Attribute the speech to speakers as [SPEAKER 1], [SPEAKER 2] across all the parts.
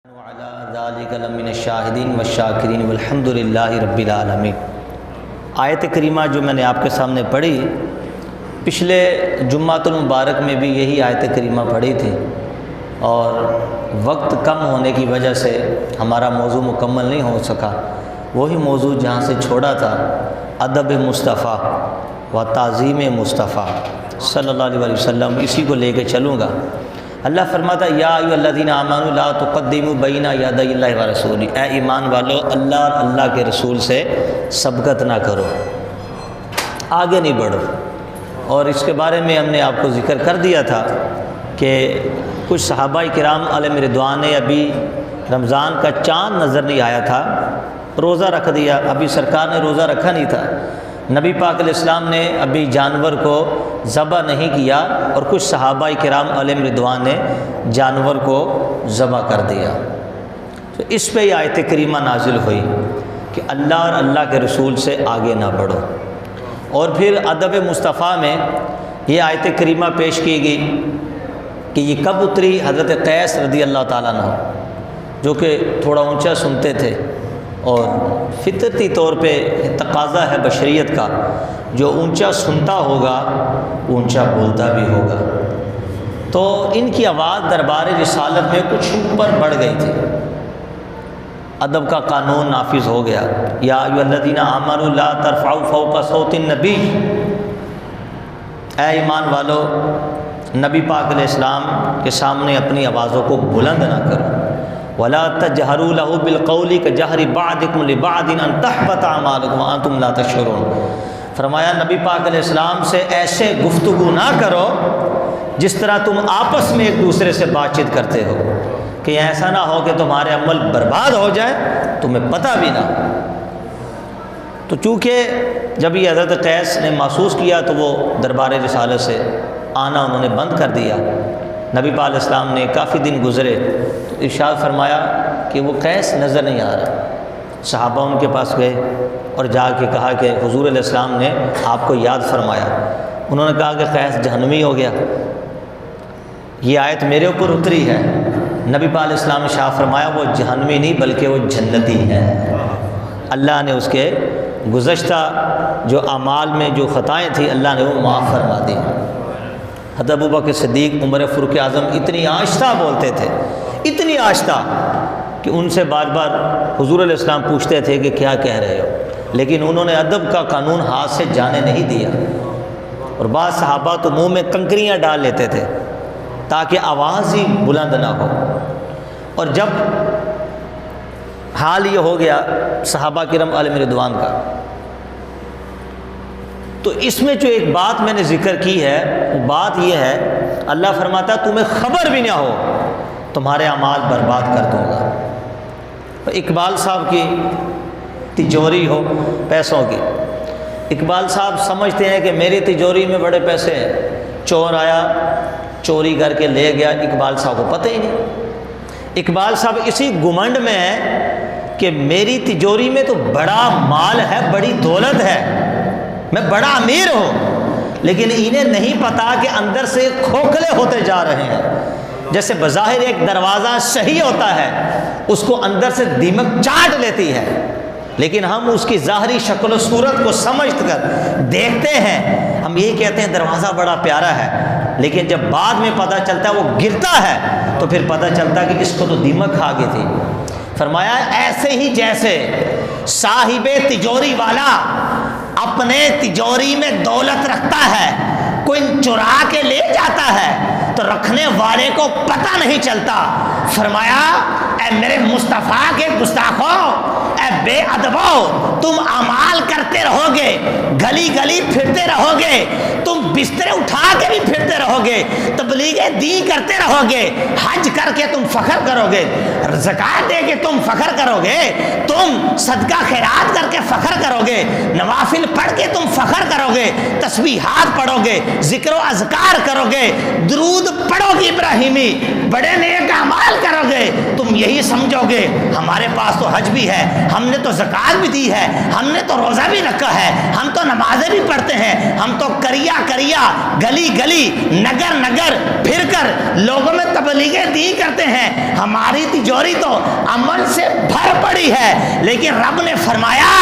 [SPEAKER 1] وعلى ذلك لمن الشاہدین والشاکرین والحمد للہ رب العالمین۔ آیت کریمہ جو میں نے آپ کے سامنے پڑھی، پچھلے جمعۃ المبارک میں بھی یہی آیت کریمہ پڑھی تھی، اور وقت کم ہونے کی وجہ سے ہمارا موضوع مکمل نہیں ہو سکا۔ وہی موضوع جہاں سے چھوڑا تھا، ادب مصطفیٰ و تعظیم مصطفیٰ صلی اللہ علیہ وسلم، اسی کو لے کے چلوں گا۔ اللہ فرماتا ہے یا ایھا الذین آمنوا لا تقدموا بین یدی اللہ ورسولہ، اے ایمان والو اللہ اور اللہ کے رسول سے سبقت نہ کرو، آگے نہیں بڑھو۔ اور اس کے بارے میں ہم نے آپ کو ذکر کر دیا تھا کہ کچھ صحابہ کرام علیہم رضوان نے ابھی رمضان کا چاند نظر نہیں آیا تھا، روزہ رکھ دیا۔ ابھی سرکار نے روزہ رکھا نہیں تھا، نبی پاک علیہ السلام نے ابھی جانور کو ذبح نہیں کیا، اور کچھ صحابہ کرام علیہم رضوان نے جانور کو ذبح کر دیا۔ تو اس پہ یہ آیت کریمہ نازل ہوئی کہ اللہ اور اللہ کے رسول سے آگے نہ بڑھو۔ اور پھر ادب مصطفیٰ میں یہ آیت کریمہ پیش کی گئی کہ یہ کب اتری؟ حضرت قیس رضی اللہ تعالیٰ عنہ، جو کہ تھوڑا اونچا سنتے تھے، اور فطرتی طور پہ تقاضا ہے بشریت کا، جو اونچا سنتا ہوگا اونچا بولتا بھی ہوگا۔ تو ان کی آواز دربار رسالت میں کچھ اوپر بڑھ گئی تھی، ادب کا قانون نافذ ہو گیا۔ یا ایھا الذین آمنوا لا ترفعوا فوق صوت النبی، اے ایمان والو نبی پاک علیہ السلام کے سامنے اپنی آوازوں کو بلند نہ کرو۔ ولا تجہروا لہ بالقول کجہر بعضکم لبعض ان تحبط اعمالکم وانتم لا تشعرون۔ فرمایا نبی پاک علیہ السلام سے ایسے گفتگو نہ کرو جس طرح تم آپس میں ایک دوسرے سے بات چیت کرتے ہو، کہ ایسا نہ ہو کہ تمہارے عمل برباد ہو جائے تمہیں پتہ بھی نہ۔ تو چونکہ جب یہ حضرت قیس نے محسوس کیا تو وہ دربار رسالت سے آنا انہوں نے بند کر دیا۔ نبی پاک علیہ السلام نے کافی دن گزرے تو ارشاد فرمایا کہ وہ قیس نظر نہیں آ رہا۔ صحابہ ان کے پاس گئے اور جا کے کہا کہ حضور علیہ السلام نے آپ کو یاد فرمایا۔ انہوں نے کہا کہ قیس جہنمی ہو گیا، یہ آیت میرے اوپر اتری ہے۔ نبی پاک علیہ السلام نے شاہ فرمایا وہ جہنمی نہیں بلکہ وہ جنتی ہے، اللہ نے اس کے گزشتہ جو اعمال میں جو خطائیں تھیں اللہ نے وہ معاف فرما دی۔ حضرت ابوبکر صدیق عمر فاروق اعظم اتنی آہستہ بولتے تھے، اتنی آہستہ کہ ان سے بار بار حضور علیہ السلام پوچھتے تھے کہ کیا کہہ رہے ہو، لیکن انہوں نے ادب کا قانون ہاتھ سے جانے نہیں دیا۔ اور بعض صحابہ تو منہ میں کنکریاں ڈال لیتے تھے تاکہ آواز ہی بلند نہ ہو۔ اور جب حال یہ ہو گیا صحابہ کرام علیہم رضوان کا، تو اس میں جو ایک بات میں نے ذکر کی ہے وہ بات یہ ہے، اللہ فرماتا ہے تمہیں خبر بھی نہ ہو تمہارے اعمال برباد کر دوں گا۔ اقبال صاحب کی تجوری ہو پیسوں کی، اقبال صاحب سمجھتے ہیں کہ میری تجوری میں بڑے پیسے ہیں، چور آیا چوری کر کے لے گیا، اقبال صاحب کو پتہ ہی نہیں۔ اقبال صاحب اسی گمنڈ میں ہیں کہ میری تجوری میں تو بڑا مال ہے، بڑی دولت ہے، میں بڑا امیر ہوں، لیکن انہیں نہیں پتا کہ اندر سے کھوکھلے ہوتے جا رہے ہیں۔ جیسے بظاہر ایک دروازہ صحیح ہوتا ہے، اس کو اندر سے دیمک چاٹ لیتی ہے، لیکن ہم اس کی ظاہری شکل و صورت کو سمجھ کر دیکھتے ہیں، ہم یہ کہتے ہیں دروازہ بڑا پیارا ہے، لیکن جب بعد میں پتہ چلتا ہے وہ گرتا ہے تو پھر پتہ چلتا ہے کہ اس کو تو دیمک کھا گئی تھی۔ فرمایا ایسے ہی جیسے صاحب تجوری والا اپنے تجوری میں دولت رکھتا ہے، کوئی چرا کے لے جاتا ہے تو رکھنے والے کو پتہ نہیں چلتا۔ فرمایا اے میرے مصطفیٰ کے گستاخو، اے بے ادبو، تم اعمال کرتے رہو گے، گلی گلی پھرتے رہو گے، تم بسترے اٹھا کے بھی پھرتے رہو گے، تبلیغ دین کرتے رہو گے، حج کر کے تم فخر کرو گے، زکوٰۃ دے کے تم فخر کرو گے، تم صدقہ خیرات کر کے فخر کرو گے، نوافل پڑھ کے تم فخر کرو گے، تسبیحات پڑھو گے، ذکر و اذکار کرو گے، درود پڑھو گے ابراہیمی، بڑے نیک اعمال کرو گے، تم یہی سمجھو گے ہمارے پاس تو حج بھی ہے، ہم نے تو زکوٰۃ بھی دی ہے، ہم نے تو روزہ بھی رکھا ہے، ہم تو نمازیں بھی پڑھتے ہیں، ہم تو کریا کریا گلی گلی نگر نگر پھر کر لوگوں میں
[SPEAKER 2] تبلیغ دین کرتے ہیں، ہماری تجوری تو عمل سے بھر پڑی ہے، لیکن رب نے فرمایا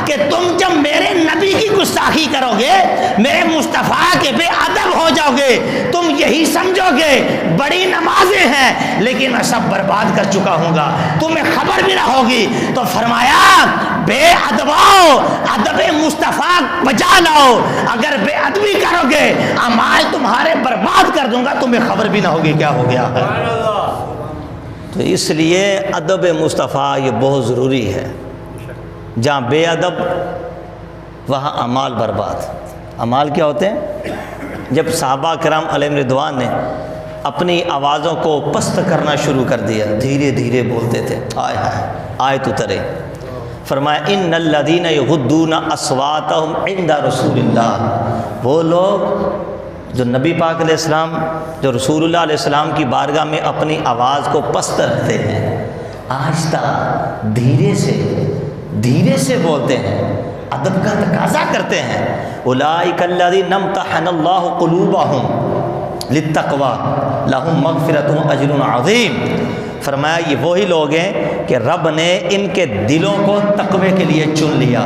[SPEAKER 2] کہ تم جب میرے نبی کی گستاخی کرو گے، میرے مصطفیٰ کے بے ادب ہو جاؤ گے، تم یہی سمجھو گے بڑی نمازیں ہیں لیکن میں سب برباد کر چکا ہوں گا، تمہیں خبر بھی نہ ہوگی۔ تو فرمایا بے ادباؤ، ادب مصطفیٰ بجا لاؤ، اگر بے ادبی کرو گے اعمال تمہارے برباد کر دوں گا، تمہیں خبر بھی نہ ہوگی کیا ہو گیا ہے۔
[SPEAKER 1] تو اس لیے ادب مصطفیٰ یہ بہت ضروری ہے، جہاں بے ادب وہاں اعمال برباد۔ اعمال کیا ہوتے ہیں؟ جب صحابہ کرام علیہم رضوان نے اپنی آوازوں کو پست کرنا شروع کر دیا، دھیرے دھیرے بولتے تھے، آئے آیت اترے، فرمایا ان الذین یغضون اصواتہم عند رسول اللہ، وہ لوگ جو نبی پاک علیہ السلام، جو رسول اللہ علیہ السلام کی بارگاہ میں اپنی آواز کو پست رکھتے ہیں، آہستہ دھیرے سے بولتے ہیں، ادب کا تقاضا کرتے ہیں، اولئک الذین امتحن اللہ قلوبہم للتقوی لہم مغفرۃ واجر عظیم۔ فرمایا یہ وہی لوگ ہیں کہ رب نے ان کے دلوں کو تقوی کے لیے چن لیا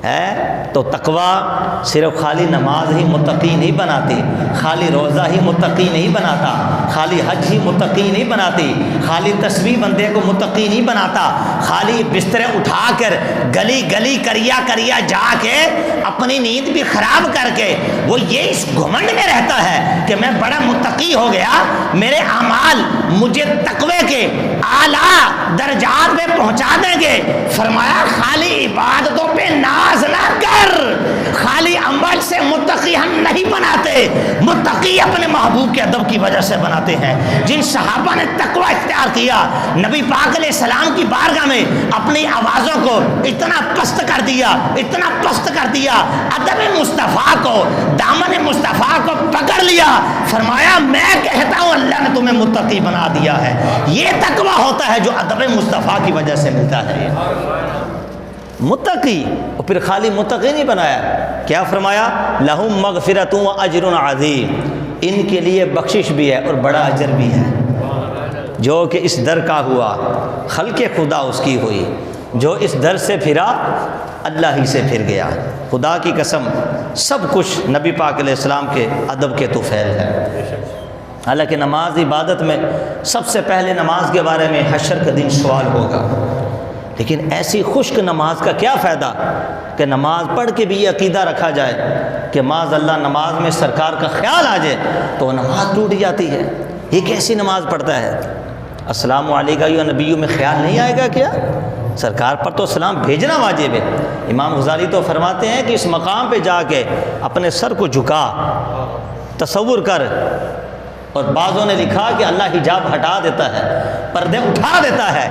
[SPEAKER 1] ہے۔ تو تقوی صرف خالی نماز ہی متقی نہیں بناتی، خالی روزہ ہی متقی نہیں بناتا، خالی حج ہی متقی نہیں بناتی، خالی تسبیح بندے کو متقی نہیں بناتا، خالی بستر اٹھا کر گلی گلی کریا جا کے اپنی نیند بھی خراب کر کے وہ یہ اس گھمنڈ میں رہتا ہے کہ میں بڑا متقی ہو گیا، میرے اعمال مجھے تقوی کے اعلیٰ درجات میں پہنچا دیں گے۔ فرمایا خالی عبادتوں پہ ناز نہ کر، خالی عمل سے متقی ہم نہیں بناتے، متقی اپنے محبوب کے ادب کی وجہ سے بناتے ہیں۔ جن صحابہ نے تقوی اختیار کیا، نبی پاک علیہ السلام کی بارگاہ میں اپنی آوازوں کو اتنا پست کر دیا، ادب مصطفیٰ کو، دامن مصطفیٰ کو پکڑ لیا، فرمایا میں کہتا ہوں اللہ نے تمہیں متقی بنا دیا ہے۔ یہ تقوی ہوتا ہے جو ادب مصطفیٰ کی وجہ سے ملتا ہے۔ متقی، اور پھر خالی متقی نہیں بنایا، کیا فرمایا؟ لہم مغفرۃ واجر عظیم، ان کے لیے بخشش بھی ہے اور بڑا اجر بھی ہے۔ جو کہ اس در کا ہوا خلق خدا اس کی ہوئی، جو اس در سے پھرا اللہ ہی سے پھر گیا۔ خدا کی قسم سب کچھ نبی پاک علیہ السلام کے ادب کے طفیل ہے۔ حالانکہ نماز عبادت میں سب سے پہلے نماز کے بارے میں حشر کا دن سوال ہوگا، لیکن ایسی خشک نماز کا کیا فائدہ کہ نماز پڑھ کے بھی یہ عقیدہ رکھا جائے کہ معاذ اللہ نماز میں سرکار کا خیال آ جائے تو وہ نماز ٹوٹ جاتی ہے۔ یہ کیسی نماز پڑھتا ہے؟ السلام علیکم یا نبیوں میں خیال نہیں آئے گا کیا؟ سرکار پر تو سلام بھیجنا واجب ہے۔ امام غزالی تو فرماتے ہیں کہ اس مقام پہ جا کے اپنے سر کو جھکا، تصور کر، اور بعضوں نے لکھا کہ اللہ حجاب ہٹا دیتا ہے، پردے اٹھا دیتا ہے،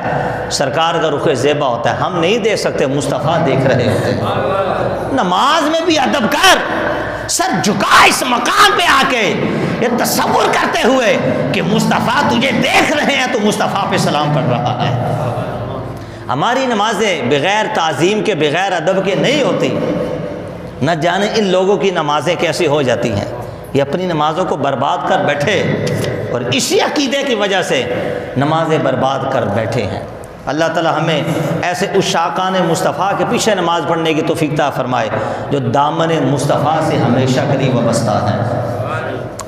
[SPEAKER 1] سرکار کا رخ زیبا ہوتا ہے، ہم نہیں دیکھ سکتے، مصطفیٰ دیکھ رہے ہوتے ہیں۔ نماز میں بھی ادب کر، سر جھکا اس مقام پہ آ کے، یہ تصور کرتے ہوئے کہ مصطفیٰ تجھے دیکھ رہے ہیں تو مصطفیٰ پہ سلام پڑھ رہا ہے۔ ہماری نمازیں بغیر تعظیم کے، بغیر ادب کے نہیں ہوتی۔ نہ جانے ان لوگوں کی نمازیں کیسی ہو جاتی ہیں، یہ اپنی نمازوں کو برباد کر بیٹھے اور اسی عقیدے کی وجہ سے نمازیں برباد کر بیٹھے ہیں۔ اللہ تعالی ہمیں ایسے عشاقان مصطفیٰ کے پیچھے نماز پڑھنے کی توفیق عطا فرمائے جو دامن مصطفیٰ سے ہمیشہ قریب وابستہ ہیں۔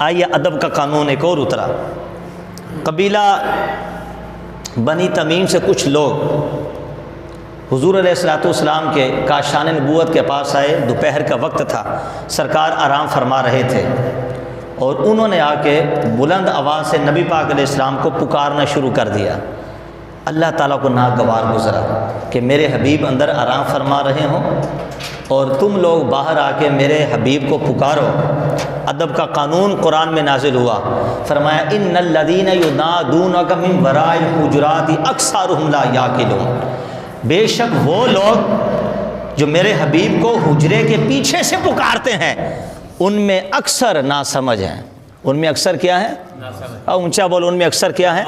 [SPEAKER 1] آئیے ادب کا قانون ایک اور اترا۔ قبیلہ بنی تمیم سے کچھ لوگ حضور علیہ السلام کے کاشان نبوت کے پاس آئے، دوپہر کا وقت تھا، سرکار آرام فرما رہے تھے، اور انہوں نے آ کے بلند آواز سے نبی پاک علیہ السلام کو پکارنا شروع کر دیا۔ اللہ تعالیٰ کو ناگوار گزرا کہ میرے حبیب اندر آرام فرما رہے ہوں اور تم لوگ باہر آ کے میرے حبیب کو پکارو۔ ادب کا قانون قرآن میں نازل ہوا، فرمایا ان الذین ینادونک من وراء الحجرات اکثرهم لا یعقلون، بے شک وہ لوگ جو میرے حبیب کو حجرے کے پیچھے سے پکارتے ہیں ان میں اکثر ناسمجھ ہیں۔ ان میں اکثر کیا ہے؟ اور اونچا بولو، ان میں اکثر کیا ہے؟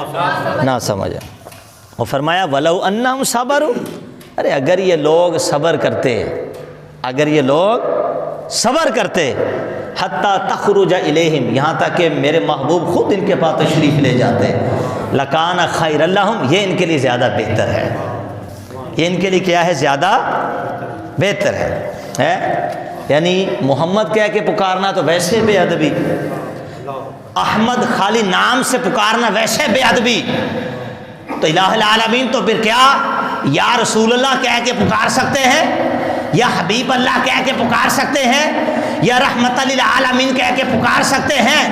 [SPEAKER 1] ناسمجھ ہے۔ اور فرمایا وَلَوْ أَنَّهُمْ صَبَرُوا، ارے اگر یہ لوگ صبر کرتے، اگر یہ لوگ صبر کرتے حتیٰ تخرج الیہم، یہاں تک کہ میرے محبوب خود ان کے پاس تشریف لے جاتے، لکان خیر لہم، یہ ان کے لیے زیادہ بہتر ہے، یہ ان کے لیے کیا ہے؟ زیادہ بہتر ہے۔ یعنی محمد کہہ کے پکارنا تو ویسے بے ادبی، احمد خالی نام سے پکارنا ویسے بے ادبی، تو الہ العالمین تو پھر کیا یا رسول اللہ کہہ کے پکار سکتے ہیں، یا حبیب اللہ کہہ کے پکار سکتے ہیں، یا رحمت للعالمین کہہ کے پکار سکتے ہیں،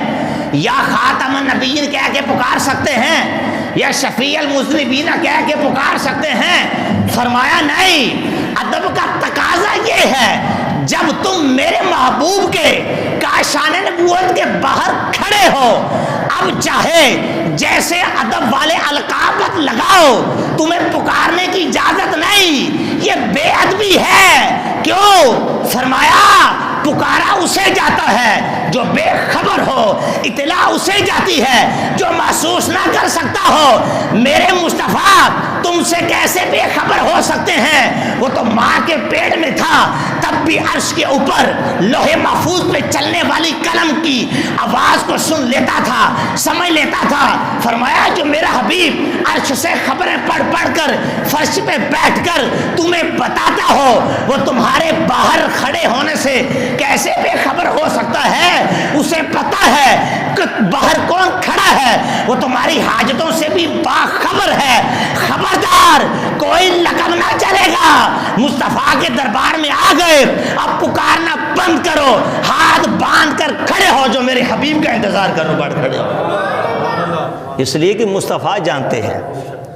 [SPEAKER 1] یا خاتم النبیین کہہ کے پکار سکتے ہیں، یا شفیع المذنبین کہہ کے پکار سکتے ہیں؟ فرمایا نہیں، ادب کا تقاضا یہ ہے جب تم میرے محبوب کے کاشان نبوت کے باہر کھڑے ہو، اب چاہے جیسے ادب والے القاب لگاؤ، تمہیں پکارنے کی اجازت نہیں، یہ بے ادبی ہے۔ کیوں؟ فرمایا پکارا اسے جاتا ہے جو بے خبر ہو، اطلاع اسے جاتی ہے جو محسوس نہ کر سکتا ہو۔ میرے مصطفیٰ تم سے کیسے بے خبر ہو سکتے ہیں؟ وہ تو ماں کے پیٹ میں تھا، تب بھی عرش کے اوپر لوح محفوظ پہ چلنے والی قلم کی آواز کو سن لیتا تھا، سمجھ لیتا تھا۔ فرمایا جو میرا حبیب عرش سے خبریں پڑھ پڑھ کر فرش پہ بیٹھ کر تمہیں بتاتا ہو، وہ تمہارے باہر کھڑے ہونے سے کیسے بے خبر ہو سکتا ہے؟ اسے پتا ہے کہ باہر کون کھڑا ہے، وہ تمہاری حاجتوں سے بھی باخبر ہے۔ خبردار، کوئی لقب نہ چلے گا۔ مصطفیٰ کے دربار میں آ گئے، اب پکارنا بند کرو، ہاتھ باندھ کر کھڑے ہو، جو میرے حبیب کا انتظار کرو، بڑھ کھڑے ہو۔ اس لیے کہ مصطفیٰ جانتے ہیں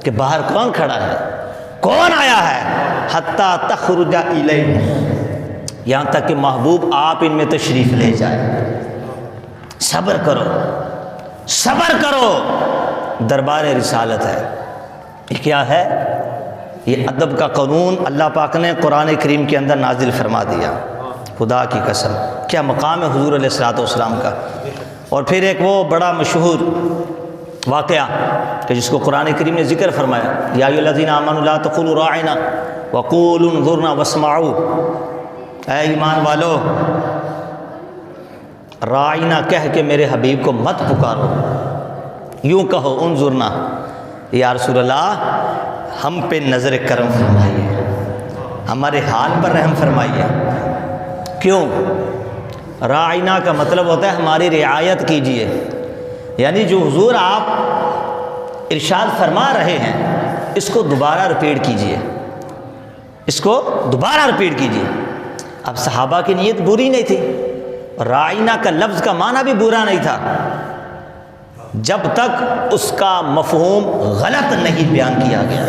[SPEAKER 1] کہ باہر کون کھڑا ہے، کون آیا ہے۔ حتیٰ تخرج الیہ، یہاں تک کہ محبوب آپ ان میں تشریف لے جائے۔ صبر کرو، صبر کرو، دربار رسالت ہے۔ یہ کیا ہے؟ یہ ادب کا قانون اللہ پاک نے قرآن کریم کے اندر نازل فرما دیا۔ خدا کی قسم کیا مقام ہے حضور علیہ الصلوۃ والسلام کا۔ اور پھر ایک وہ بڑا مشہور واقعہ کہ جس کو قرآن کریم نے ذکر فرمایا، یا ایھا الذین آمنوا لا تقولوا راعنا وقولوا انظرنا واسمعوا، اے ایمان والو راعنا کہہ کے میرے حبیب کو مت پکارو، یوں کہو انظرنا، یا رسول اللہ ہم پہ نظر کرم فرمائیے، ہمارے حال پر رحم فرمائیے۔ کیوں؟ راعنا کا مطلب ہوتا ہے ہماری رعایت کیجئے، یعنی جو حضور آپ ارشاد فرما رہے ہیں اس کو دوبارہ ریپیٹ کیجئے، اس کو دوبارہ ریپیٹ کیجئے۔ اب صحابہ کی نیت بری نہیں تھی، راعنا کا لفظ کا معنی بھی برا نہیں تھا، جب تک اس کا مفہوم غلط نہیں بیان کیا گیا۔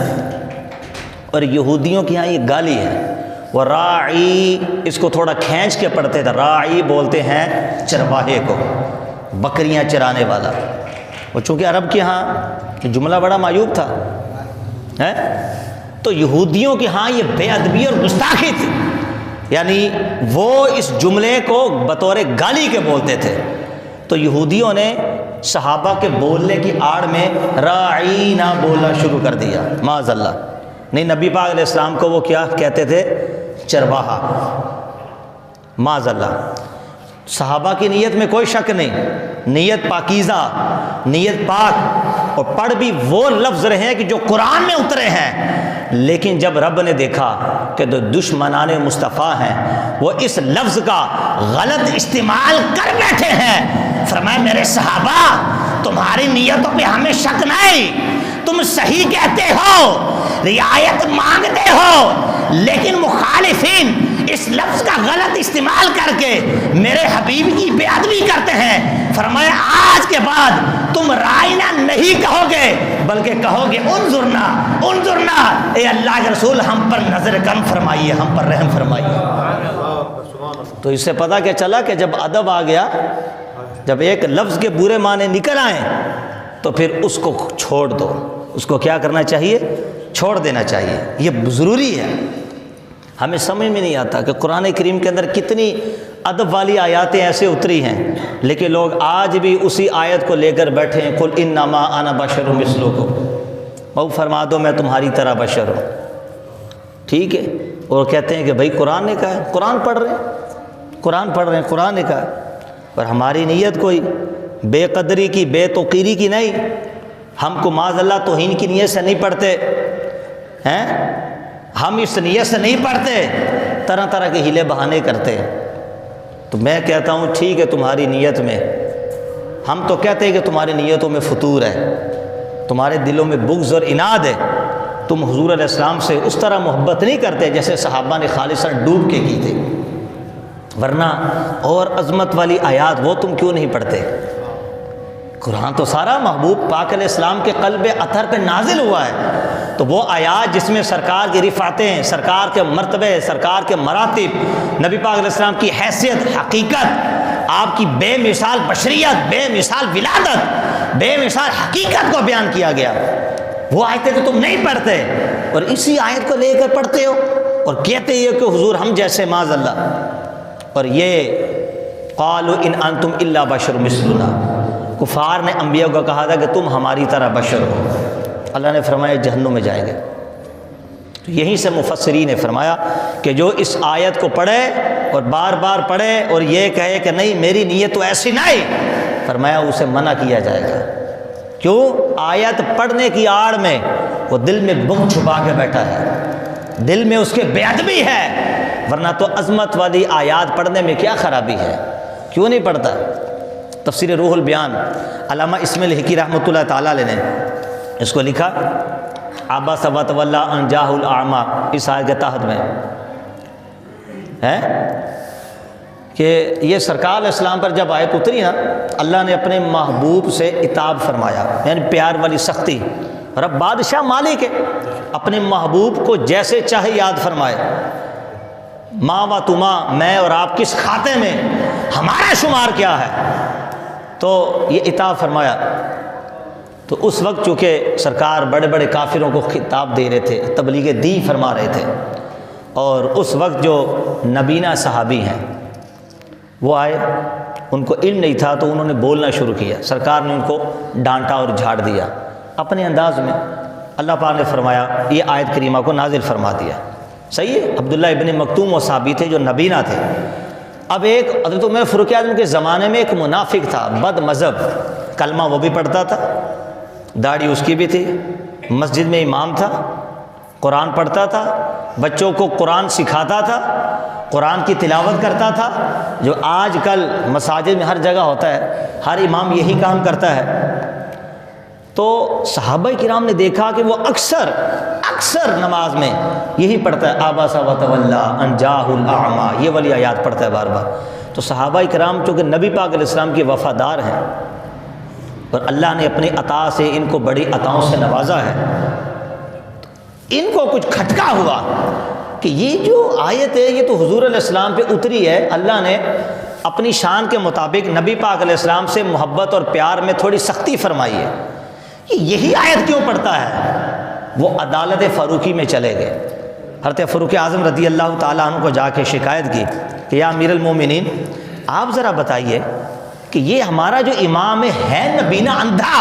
[SPEAKER 1] اور یہودیوں کے ہاں یہ گالی ہے، وہ راعی اس کو تھوڑا کھینچ کے پڑھتے تھے، راعی بولتے ہیں چرواہے کو، بکریاں چرانے والا۔ وہ چونکہ عرب کے ہاں جملہ بڑا معیوب تھا، تو یہودیوں کے ہاں یہ بے ادبی اور گستاخی تھی، یعنی وہ اس جملے کو بطور گالی کے بولتے تھے۔ تو یہودیوں نے صحابہ کے بولنے کی آڑ میں راعینا بولنا شروع کر دیا، معاذ اللہ۔ نہیں، نبی پاک علیہ السلام کو وہ کیا کہتے تھے؟ چرواہا، معاذ اللہ۔ صحابہ کی نیت میں کوئی شک نہیں، نیت پاکیزہ، نیت پاک، اور پڑھ بھی وہ لفظ رہے ہیں کہ جو قرآن میں اترے ہیں۔ لیکن جب رب نے دیکھا کہ جو دشمنان مصطفیٰ ہیں وہ اس لفظ کا غلط استعمال کر بیٹھے ہیں، فرمایا میرے صحابہ تمہاری نیتوں پہ ہمیں شک نہیں، تم صحیح کہتے ہو، رعایت مانگتے ہو، لیکن مخالفین اس لفظ کا غلط استعمال کر کے میرے حبیب کی بے ادبی کرتے ہیں۔ فرمایا آج کے بعد تم رائنا نہیں کہو گے بلکہ کہو گے انظرنا، انظرنا، اے اللہ کے رسول ہم پر نظر کرم فرمائیے، ہم پر رحم فرمائیے۔ تو اس سے پتہ کیا چلا کہ جب ادب آ گیا، جب ایک لفظ کے برے معنی نکل آئیں تو پھر اس کو چھوڑ دو، اس کو کیا کرنا چاہیے؟ چھوڑ دینا چاہیے، یہ ضروری ہے۔ ہمیں سمجھ میں نہیں آتا کہ قرآن کریم کے اندر کتنی ادب والی آیاتیں ایسے اتری ہیں، لیکن لوگ آج بھی اسی آیت کو لے کر بیٹھے ہیں، قل انما انا بشر مثلکم، بہو فرما دو میں تمہاری طرح بشر ہوں، ٹھیک ہے، اور کہتے ہیں کہ بھائی قرآن نے کہا ہے، قرآن پڑھ رہے ہیں، قرآن پڑھ رہے ہیں، قرآن نے کہا ہے۔ اور ہماری نیت کوئی بے قدری کی، بے توقیری کی نہیں، ہم کو معاذ اللہ توہین کی نیت سے نہیں پڑھتے ہیں، ہم اس نیت سے نہیں پڑھتے، طرح طرح کے ہیلے بہانے کرتے۔ تو میں کہتا ہوں ٹھیک ہے تمہاری نیت میں، ہم تو کہتے ہیں کہ تمہاری نیتوں میں فتور ہے، تمہارے دلوں میں بغض اور عناد ہے، تم حضور علیہ السلام سے اس طرح محبت نہیں کرتے جیسے صحابہ نے خالصاً ڈوب کے کی تھی، ورنہ اور عظمت والی آیات وہ تم کیوں نہیں پڑھتے؟ قرآن تو سارا محبوب پاک علیہ السلام کے قلب اطہر پہ نازل ہوا ہے، تو وہ آیات جس میں سرکار کی رفعتیں، سرکار کے مرتبے، سرکار کے مراتب، نبی پاک علیہ السلام کی حیثیت، حقیقت، آپ کی بے مثال بشریت، بے مثال ولادت، بے مثال حقیقت کو بیان کیا گیا، وہ آیتیں تو تم نہیں پڑھتے، اور اسی آیت کو لے کر پڑھتے ہو اور کہتے ہو کہ حضور ہم جیسے معاذ اللہ۔ اور یہ قالوا ان انتم الا بشر مثلنا، کفار نے انبیاء کو کہا تھا کہ تم ہماری طرح بشر ہو، اللہ نے فرمایا جہنم میں جائیں گے۔ تو یہیں سے مفسرین نے فرمایا کہ جو اس آیت کو پڑھے اور بار بار پڑھے اور یہ کہے کہ نہیں میری نیت تو ایسی نہیں، فرمایا اسے منع کیا جائے گا۔ کیوں؟ آیت پڑھنے کی آڑ میں وہ دل میں بغض چھپا کے بیٹھا ہے، دل میں اس کے بے ادبی ہے، ورنہ تو عظمت والی آیات پڑھنے میں کیا خرابی ہے، کیوں نہیں پڑھتا؟ تفسیر روح البیان علامہ اسماعیل حقی رحمۃ اللہ تعالیٰ علیہ نے اس کو لکھا، عبس وتولی ان جاءہ الاعمی، اس آیت کے تحت میں ہے کہ یہ سرکار علیہ السلام پر جب آیت اتری نا، اللہ نے اپنے محبوب سے عتاب فرمایا، یعنی پیار والی سختی، رب بادشاہ مالک ہے، اپنے محبوب کو جیسے چاہے یاد فرمائے، ماں و تما، میں اور آپ کس کھاتے میں، ہمارا شمار کیا ہے، تو یہ عتاب فرمایا۔ تو اس وقت چونکہ سرکار بڑے بڑے کافروں کو خطاب دے رہے تھے، تبلیغ دین فرما رہے تھے، اور اس وقت جو نبینا صحابی ہیں وہ آئے، ان کو علم نہیں تھا تو انہوں نے بولنا شروع کیا، سرکار نے ان کو ڈانٹا اور جھاڑ دیا اپنے انداز میں، اللہ پاک نے فرمایا یہ آیت کریمہ کو نازل فرما دیا۔ صحیح ہے، عبداللہ ابن مکتوم وہ صحابی تھے جو نبینا تھے۔ اب ایک حضرت عمر فاروق اعظم کے زمانے میں ایک منافق تھا، بد مذہب، کلمہ وہ بھی پڑھتا تھا، داڑھی اس کی بھی تھی، مسجد میں امام تھا، قرآن پڑھتا تھا، بچوں کو قرآن سکھاتا تھا، قرآن کی تلاوت کرتا تھا، جو آج کل مساجد میں ہر جگہ ہوتا ہے، ہر امام یہی کام کرتا ہے۔ تو صحابہ کرام نے دیکھا کہ وہ اکثر نماز میں یہی پڑھتا ہے، عبس وتولی ان جاءہ الاعمی، یہ والی آیات پڑھتا ہے بار بار۔ تو صحابہ کرام چونکہ نبی پاک علیہ السلام کے وفادار ہیں اور اللہ نے اپنی عطا سے ان کو بڑی عطاؤں سے نوازا ہے، ان کو کچھ کھٹکا ہوا کہ یہ جو آیت ہے یہ تو حضور علیہ السلام پہ اتری ہے، اللہ نے اپنی شان کے مطابق نبی پاک علیہ السلام سے محبت اور پیار میں تھوڑی سختی فرمائی ہے، یہی آیت کیوں پڑھتا ہے؟ وہ عدالت فاروقی میں چلے گئے، حضرت فاروق اعظم رضی اللہ تعالیٰ عنہ کو جا کے شکایت کی کہ یا امیر المومنین آپ ذرا بتائیے کہ یہ ہمارا جو امام ہے نبینا اندھا،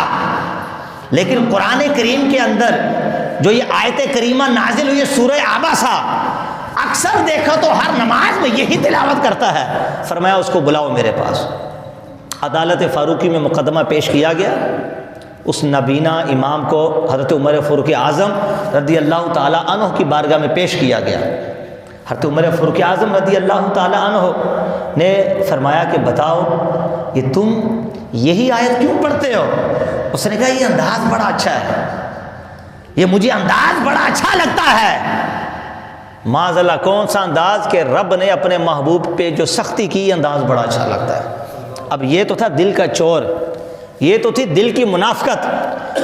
[SPEAKER 1] لیکن قرآن کریم کے اندر جو یہ آیت کریمہ نازل ہوئی ہے سورہ عبسہ، اکثر دیکھو تو ہر نماز میں یہی تلاوت کرتا ہے۔ فرمایا اس کو بلاؤ میرے پاس۔ عدالت فاروقی میں مقدمہ پیش کیا گیا، اس نبینا امام کو حضرت عمر فاروق اعظم رضی اللہ تعالیٰ عنہ کی بارگاہ میں پیش کیا گیا۔ حضرت عمر فاروق اعظم رضی اللہ تعالیٰ عنہ نے فرمایا کہ بتاؤ یہ تم یہی آیت کیوں پڑھتے ہو؟ اس نے کہا یہ انداز بڑا اچھا ہے، یہ مجھے انداز بڑا اچھا لگتا ہے۔ معاذ اللہ کون سا انداز کہ رب نے اپنے محبوب پہ جو سختی کی، انداز بڑا اچھا لگتا ہے۔ اب یہ تو تھا دل کا چور، یہ تو تھی دل کی منافقت،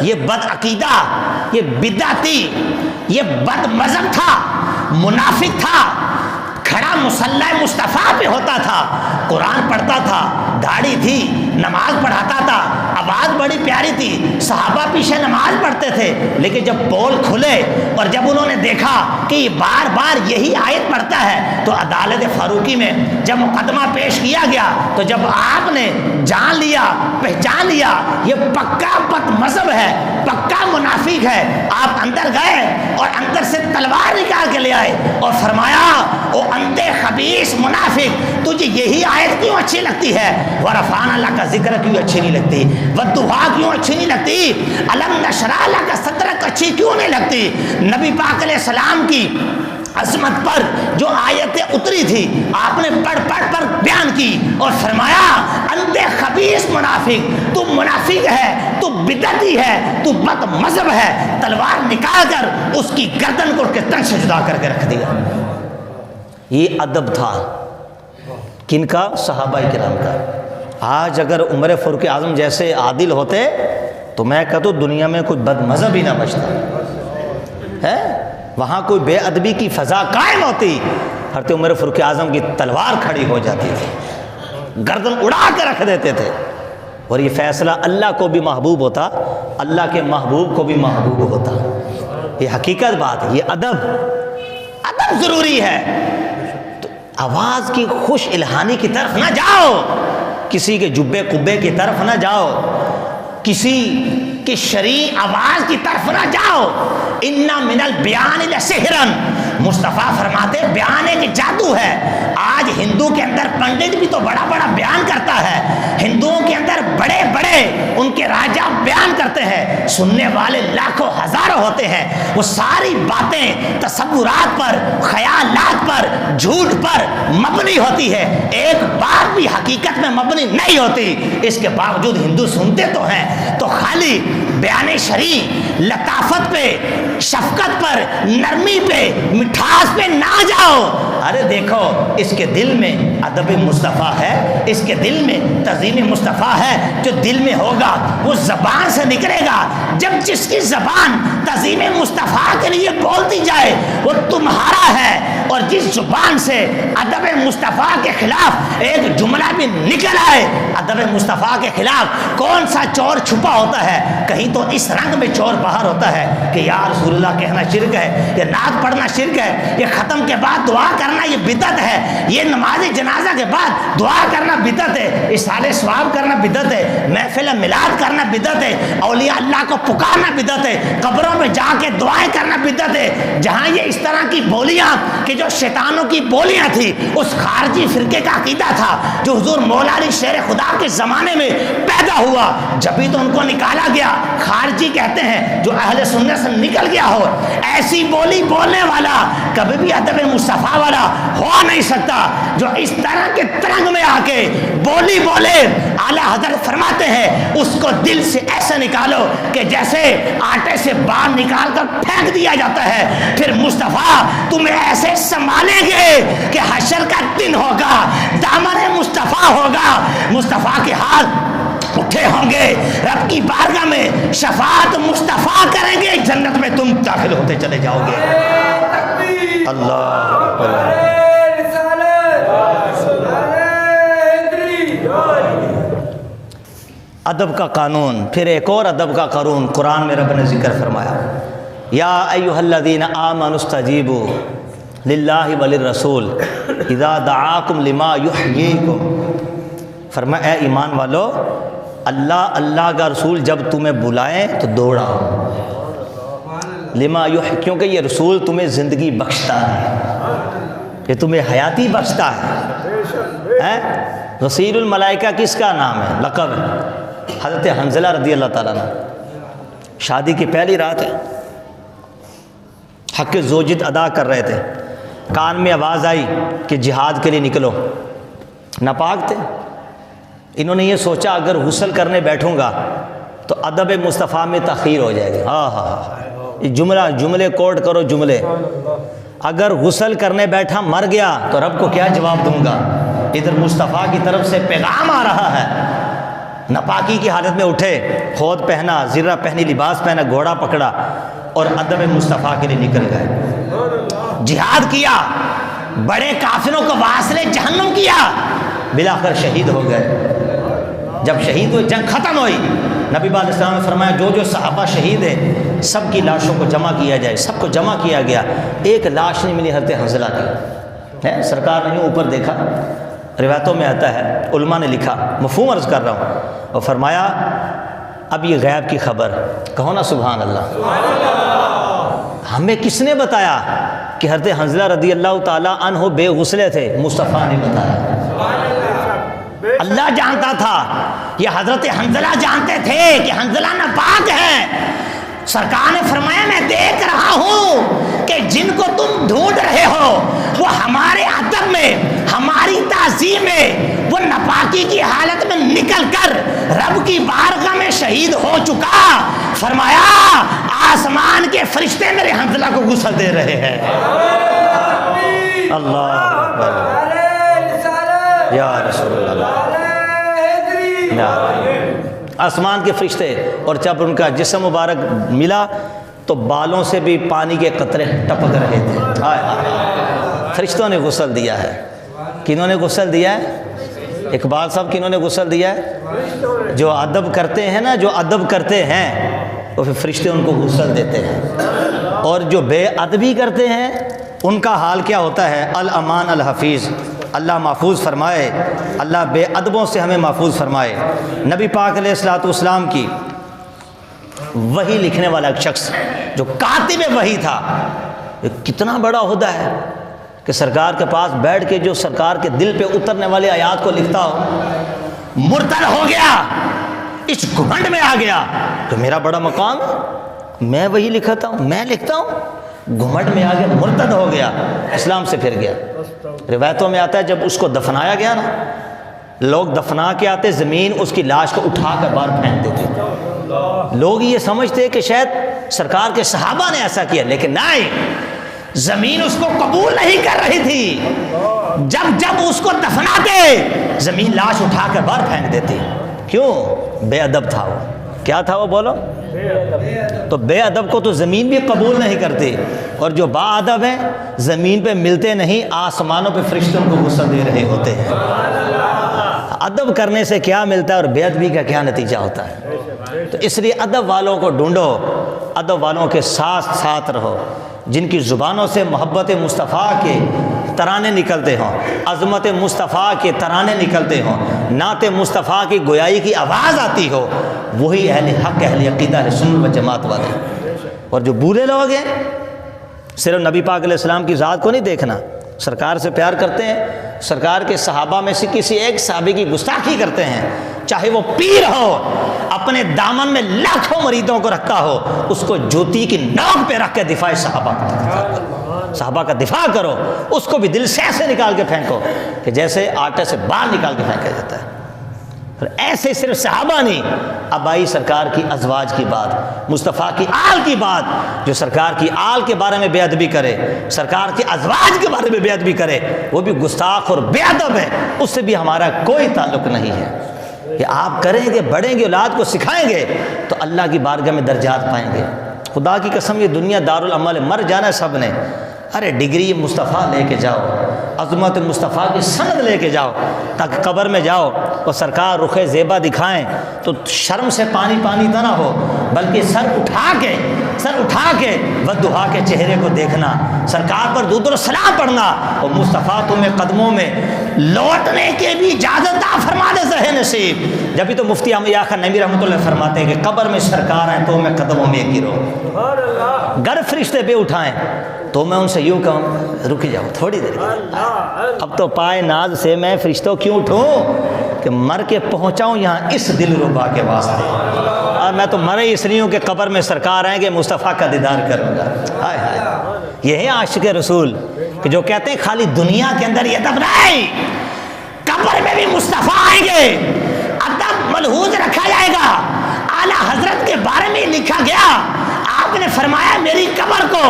[SPEAKER 1] یہ بد عقیدہ، یہ بدعتی، یہ بد مذہب تھا، منافق تھا، کھڑا مصلی مصطفیٰ پہ ہوتا تھا، قرآن پڑھتا تھا، داڑھی تھی، نماز پڑھاتا تھا، آواز
[SPEAKER 2] بڑی پیاری تھی، صحابہ پیچھے نماز پڑھتے تھے، لیکن جب پول کھلے اور جب انہوں نے دیکھا کہ یہ بار بار یہی آیت پڑھتا ہے تو عدالت فاروقی میں جب مقدمہ پیش کیا گیا تو جب آپ نے جان لیا، پہچان لیا یہ پکا بد مذہب ہے، پکا منافق ہے، آپ اندر گئے اور اندر سے تلوار نکال کے لے آئے اور فرمایا او انت خبیث منافق، تجھے یہی آیت کیوں اچھی لگتی ہے؟ ورفعنا لک ذکر کیوں اچھی نہیں لگتی؟ والضحیٰ کیوں اچھی نہیں لگتی؟ الم نشرح لک صدرک اچھی کیوں نہیں لگتی؟ نبی پاک علیہ السلام کی عظمت پر جو آیتیں اتری تھی آپ نے پڑھ پڑھ پر بیان کی اور فرمایا انت خبیث منافق، تو منافق ہے، تو بدعتی ہے، تو بد مذہب ہے، تلوار نکال کر اس کی گردن کو تن سے جدا کر کے رکھ دیا۔ یہ ادب تھا کن کا؟ صحابہ کرام کا۔ آج اگر عمر فاروق اعظم جیسے عادل ہوتے تو میں کہتا ہوں دنیا میں کوئی بد مذہب ہی نہ بچتا ہے، وہاں کوئی بے ادبی کی فضا قائم ہوتی، حضرت عمر فاروق اعظم کی تلوار کھڑی ہو جاتی تھی، گردن اڑا کے رکھ دیتے تھے۔ اور یہ فیصلہ اللہ کو بھی محبوب ہوتا، اللہ کے محبوب کو بھی محبوب ہوتا۔ یہ حقیقت بات ہے، یہ ادب ضروری ہے۔ تو آواز کی خوش الہانی کی طرف نہ جاؤ، کسی کے جبے قبے کی طرف نہ جاؤ، کسی کی شرعی آواز کی طرف نہ جاؤ۔ ان من البیان لسحرا، مصطفیٰ فرماتے بیان ایک جادو ہے۔ آج ہندو کے اندر پنڈت بھی تو بڑا بڑا بیان کرتا ہے، ہندوؤں کے اندر بڑے بڑے ان کے راجا بیان کرتے ہیں، سننے والے لاکھوں ہزاروں ہوتے ہیں، وہ ساری باتیں تصورات پر، خیالات پر، جھوٹ پر مبنی ہوتی ہے، ایک بات بھی حقیقت میں مبنی نہیں ہوتی۔ اس کے باوجود ہندو سنتے تو ہیں، تو خالی بیان شرعی، لطافت پہ، شفقت پر، نرمی پہ، مٹھاس پہ نہ جاؤ۔ ارے دیکھو اس کے دل میں ادب مصطفیٰ ہے، اس کے دل میں تعظیم مصطفیٰ ہے، جو دل میں ہوگا وہ زبان سے نکلے گا۔ جب جس کی زبان تعظیم مصطفیٰ کے لیے بولتی جائے وہ تمہارا ہے، اور جس زبان سے ادب مصطفیٰ کے خلاف ایک جملہ بھی نکل آئے، ادب مصطفیٰ کے خلاف کون سا چور چھپا ہوتا ہے، کہیں تو اس رنگ میں چور باہر ہوتا ہے کہ یا رسول اللہ کہنا شرک ہے، یہ نعت پڑھنا شرک ہے، یہ ختم کے بعد دعا کرنا یہ بدعت ہے، یہ نماز جنازہ کے بعد دعا کرنا بدعت ہے، اصحال ثواب کرنا بدعت ہے، محفل میلاد کرنا بدعت ہے، اولیاء اللہ کو پکارنا بدعت ہے، قبروں میں جا کے دعائیں کرنا بدعت ہے۔ جہاں یہ اس طرح کی بولیاں کہ جو شیطانوں کی بولیاں تھی، اس خارجی فرقے کا عقیدہ تھا جو حضور مولا علی شیر خدا کے زمانے میں پیدا ہوا، جبھی تو ان کو نکالا گیا۔ خارجی کہتے ہیں جو اہل سنت سے نکل گیا ہو، ایسی بولی بولنے والا کبھی بھی ادب مصطفیٰ والا ہو نہیں سکتا۔ جو اس طرح کے ترنگ میں آ کے بولی بولے، اعلیٰ حضرت فرماتے ہیں اس کو دل سے ایسے نکالو کہ جیسے آٹے سے بال نکال کر پھینک دیا جاتا ہے، پھر مصطفیٰ تمہیں ایسے سنبھالیں گے کہ حشر کا دن ہوگا، دامن مصطفیٰ ہوگا، مصطفیٰ کے ہاتھ اٹھے ہوں گے، رب کی بارگاہ میں شفاعت مصطفیٰ کریں گے، جنت میں تم داخل ہوتے چلے جاؤ گے۔ اللہ ادب کا قانون، پھر ایک اور ادب کا قانون قرآن میں رب نے ذکر فرمایا، یا ایھا الذین آمنوا استجیبوا للہ وللرسول اذا دعاکم لما یحییکم۔ فرمایا اے ایمان والو، اللہ کا رسول جب تمہیں بلائیں تو دوڑا لما کیونکہ یہ رسول تمہیں زندگی بخشتا ہے، یہ تمہیں حیاتی بخشتا ہے۔ غسیل الملائکہ کس کا نام ہے؟ لقب ہے۔ حضرت حنظلہ رضی اللہ تعالیٰ عنہ، شادی کی پہلی رات ہے، حق زوجت ادا کر رہے تھے، کان میں آواز آئی کہ جہاد کے لیے نکلو، ناپاک تھے۔ انہوں نے یہ سوچا اگر غسل کرنے بیٹھوں گا تو ادب مصطفیٰ میں تاخیر ہو جائے گی۔ یہ جملے کوٹ کرو جملے، اگر غسل کرنے بیٹھا مر گیا تو رب کو کیا جواب دوں گا؟ ادھر مصطفیٰ کی طرف سے پیغام آ رہا ہے۔ ناپاکی کی حالت میں اٹھے، خود پہنا، زرہ پہنی، لباس پہنا، گھوڑا پکڑا اور ادب مصطفیٰ کے لیے نکل گئے، جہاد کیا، بڑے کافروں کو واصل جہنم کیا، بلاخر شہید ہو گئے۔ جب شہید ہوئے، جنگ ختم ہوئی،
[SPEAKER 1] نبی علیہ السلام نے فرمایا جو جو صحابہ شہید ہیں سب کی لاشوں کو جمع کیا جائے. سب کو جمع کیا گیا, ایک لاش نہیں ملی حضرت حنظلہ کی. ہے سرکار نے اوپر دیکھا, روایتوں میں آتا ہے, علماء نے لکھا, مفہوم عرض کر رہا ہوں, اور فرمایا اب یہ غیب کی خبر, کہو نا سبحان اللہ, ہمیں کس نے بتایا کہ حضرت حنظلہ رضی اللہ تعالیٰ عنہ بے غسلے تھے؟ مصطفیٰ نے بتایا. اللہ جانتا تھا, یہ حضرت حنظلہ جانتے تھے کہ حنظلہ ناپاک ہے. سرکار نے فرمایا میں دیکھ رہا ہوں کہ جن کو تم ڈھونڈ رہے ہو وہ ہمارے ادب میں, ہماری تعظیم میں, وہ ناپاکی کی حالت میں نکل کر رب کی بارگاہ میں شہید ہو چکا. فرمایا آسمان کے فرشتے میرے حنظلہ کو غسل دے رہے ہیں. اللہ اکبر یا رسول اللہ. آسمان کے فرشتے, اور جب ان کا جسم مبارک ملا تو بالوں سے بھی پانی کے قطرے ٹپک رہے تھے. فرشتوں نے غسل دیا ہے. کنہوں نے غسل دیا ہے؟ اقبال صاحب کنہوں نے غسل دیا ہے؟ جو ادب کرتے ہیں نا, جو ادب کرتے ہیں وہ پھر فرشتے ان کو غسل دیتے ہیں. اور جو بے ادبی کرتے ہیں ان کا حال کیا ہوتا ہے؟ الامان الحفیظ, اللہ محفوظ فرمائے, اللہ بے ادبوں سے ہمیں محفوظ فرمائے. نبی پاک علیہ الصلوۃ والسلام کی وحی لکھنے والا ایک شخص جو کاتب وحی تھا, کتنا بڑا عہدہ ہے کہ سرکار کے پاس بیٹھ کے جو سرکار کے دل پہ اترنے والے آیات کو لکھتا ہو. مرتد ہو گیا, اس گھمنڈ میں آ گیا تو میرا بڑا مقام, میں وہی لکھتا ہوں, میں لکھتا ہوں. گھمنڈ میں آ گیا, مرتد ہو گیا, اسلام سے پھر گیا. روایتوں میں آتا ہے جب اس کو دفنایا گیا نا, لوگ دفنا کے آتے, زمین اس کی لاش کو اٹھا کر باہر پھینک دیتے. لوگ یہ سمجھتے کہ شاید سرکار کے صحابہ نے ایسا کیا, لیکن نہیں, زمین اس کو قبول نہیں کر رہی تھی. جب اس کو دفناتے زمین لاش اٹھا کر باہر پھینک دیتی. کیوں؟ بے ادب تھا وہ. کیا تھا وہ, بولو؟ تو بے ادب کو تو زمین بھی قبول نہیں کرتی, اور جو با ادب ہیں زمین پہ ملتے نہیں, آسمانوں پہ فرشتوں کو غسل دے رہے ہوتے ہیں. ادب کرنے سے کیا ملتا ہے اور بے ادبی کا کیا نتیجہ ہوتا ہے؟ تو اس لیے ادب والوں کو ڈھونڈو, ادب والوں کے ساتھ ساتھ رہو, جن کی زبانوں سے محبت مصطفیٰ کے ترانے نکلتے ہوں, عظمت مصطفیٰ کے ترانے نکلتے ہوں, نعت مصطفیٰ کی گویائی کی آواز آتی ہو, وہی اہل حق, اہل عقیدہ, اہل سنت و جماعت والے. اور جو برے لوگ ہیں صرف نبی پاک علیہ السلام کی ذات کو نہیں دیکھنا, سرکار سے پیار کرتے ہیں, سرکار کے صحابہ میں سے کسی ایک صحابی کی گستاخی کرتے ہیں, چاہے وہ پیر ہو, اپنے دامن میں لاکھوں مریدوں کو رکھتا ہو, اس کو جوتی کی نوک پہ رکھ کے دفاع صحابہ کا دفاع کرو, اس کو بھی دل سے ایسے نکال کے پھینکو کہ جیسے آٹے سے بال نکال کے پھینکا جاتا ہے. اور ایسے صرف صحابہ نہیں, اب آئی سرکار کی ازواج کی بات, مصطفیٰ کی آل کی بات. جو سرکار کی آل کے بارے میں بے ادبی کرے, سرکار کی ازواج کے بارے میں بے ادبی کرے, وہ بھی گستاخ اور بے ادب ہے, اس سے بھی ہمارا کوئی تعلق نہیں ہے. کہ آپ کریں گے, بڑھیں گے, اولاد کو سکھائیں گے تو اللہ کی بارگاہ میں درجات پائیں گے. خدا کی قسم, یہ دنیا دارالعمل, مر جانا ہے سب نے. ارے ڈگری مصطفیٰ لے کے جاؤ, عظمت مصطفیٰ کی سند لے کے جاؤ, تاکہ قبر میں جاؤ اور سرکار رخ زیبا دکھائیں تو شرم سے پانی پانی نہ ہو, بلکہ سر اٹھا کے والضحیٰ کے چہرے کو دیکھنا, سرکار پر درود و سلام پڑھنا, اور مصطفیٰ تمہیں قدموں میں لوٹنے کے بھی اجازت عطا فرما دے زہ نصیب. جبھی تو مفتی احمد یحییٰ خان نعیمی رحمۃ اللہ فرماتے ہیں کہ قبر میں سرکار ہیں تو میں قدموں میں گرو, گر فرشتے پہ اٹھائیں تو میں ان سے یوں کہوں رک جاؤ تھوڑی دیر, اب تو پائے ناز سے میں فرشتوں کیوں اٹھوں کہ مر کے پہنچاؤں یہاں اس دل ربا کے واسطے. اور میں تو مرے اس لیے ہوں کہ قبر میں سرکار آئیں گے, مصطفیٰ کا دیدار کروں گا. ہائے ہائے, یہ ہے عاشق رسول کہ جو کہتے ہیں خالی دنیا کے اندر یہ ادب نہیں, قبر میں بھی مصطفیٰ آئیں گے, ادب ملحوظ رکھا جائے گا. اعلیٰ حضرت کے بارے میں لکھا گیا, آپ نے فرمایا میری قبر کو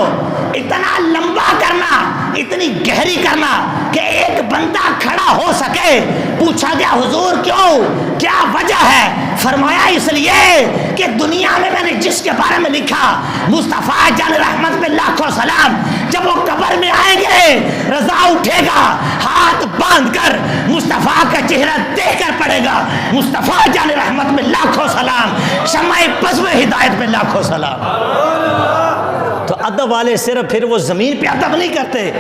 [SPEAKER 1] اتنا لمبا کرنا, اتنی گہری کرنا کہ ایک بندہ کھڑا ہو سکے. پوچھا گیا حضور کیوں, کیا وجہ ہے؟ فرمایا اس لیے کہ دنیا میں میں نے جس
[SPEAKER 2] حدیث کے بارے میں لکھا مصطفیٰ جان رحمت پہ لاکھوں سلام جب وہ قبر میں آئیں گے رضا اٹھے گا ہاتھ باندھ کر مصطفیٰ کا چہرہ دیکھ کر پڑے گا مصطفیٰ جان رحمت پہ لاکھوں سلام شمع بزم ہدایت پہ لاکھوں سلام۔ تو ادب والے صرف پھر وہ زمین پہ ادب نہیں کرتے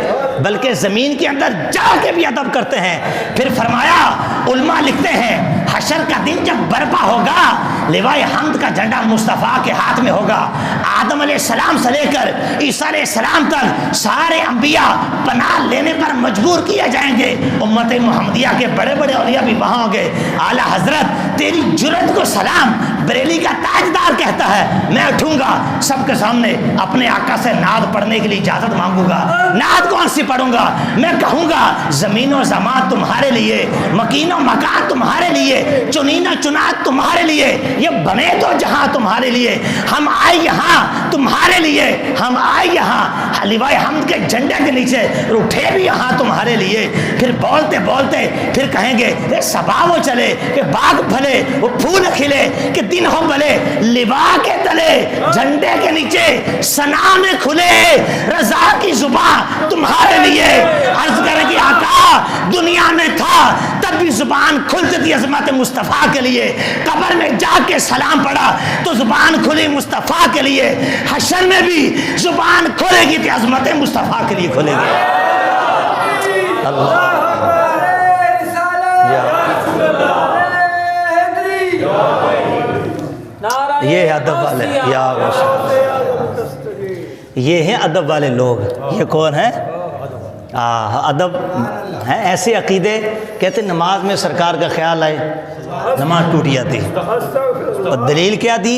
[SPEAKER 2] بلکہ زمین کے اندر جا کے بھی ادب کرتے ہیں۔ پھر فرمایا علماء لکھتے ہیں حشر کا دن جب برپا ہوگا لوائے حمد کا جھنڈا مصطفیٰ کے ہاتھ میں ہوگا، آدم علیہ السلام سے لے کر عیسیٰ علیہ السلام تک سارے انبیاء پناہ لینے پر مجبور کیے جائیں گے، امت محمدیہ کے بڑے بڑے اولیاء بھی وہاں ہوں گے۔ اعلیٰ حضرت تیری جرت کو سلام، بریلی کا تاجدار کہتا ہے میں اٹھوں گا سب کے سامنے اپنے آقا سے نعت پڑھنے کے لیے اجازت مانگوں گا۔ نعت کون سی پڑھوں گا؟ میں کہوں گا زمین و زمان تمہارے لیے، مکین و مکان تمہارے لیے، چنین و چنات تمہارے لیے، یہ بنے تو جہاں تمہارے لیے، ہم آئے یہاں تمہارے لیے، ہم آئے یہاں لوائے حمد کے جھنڈے کے نیچے اٹھے بھی یہاں تمہارے لیے۔ پھر بولتے بولتے پھر کہیں گے کہ صبا وہ چلے کہ باغ پھلے وہ پھول کھلے کہ دن ہو بلے لوا کے تلے جھنڈے کے نیچے ثنا میں کھلے رضا کی زبان تمہارے لیے۔ عرض کریں کہ آقا دنیا میں تھا تب بھی زبان کھلتی تھی عظمت مصطفیٰ کے لیے، قبر میں جا کے سلام پڑا تو زبان کھلی مصطفیٰ کے لیے، حشر میں بھی زبان کھلے گی تو عظمت مصطفیٰ کے لیے کھلے گی۔ اللہ یہ ہے ادب والے، یہ ہیں ادب والے لوگ۔ یہ کون ہیں؟ ادب ہیں ایسے عقیدے کہتے نماز میں سرکار کا خیال آئے نماز ٹوٹ جاتی، اور دلیل کیا دی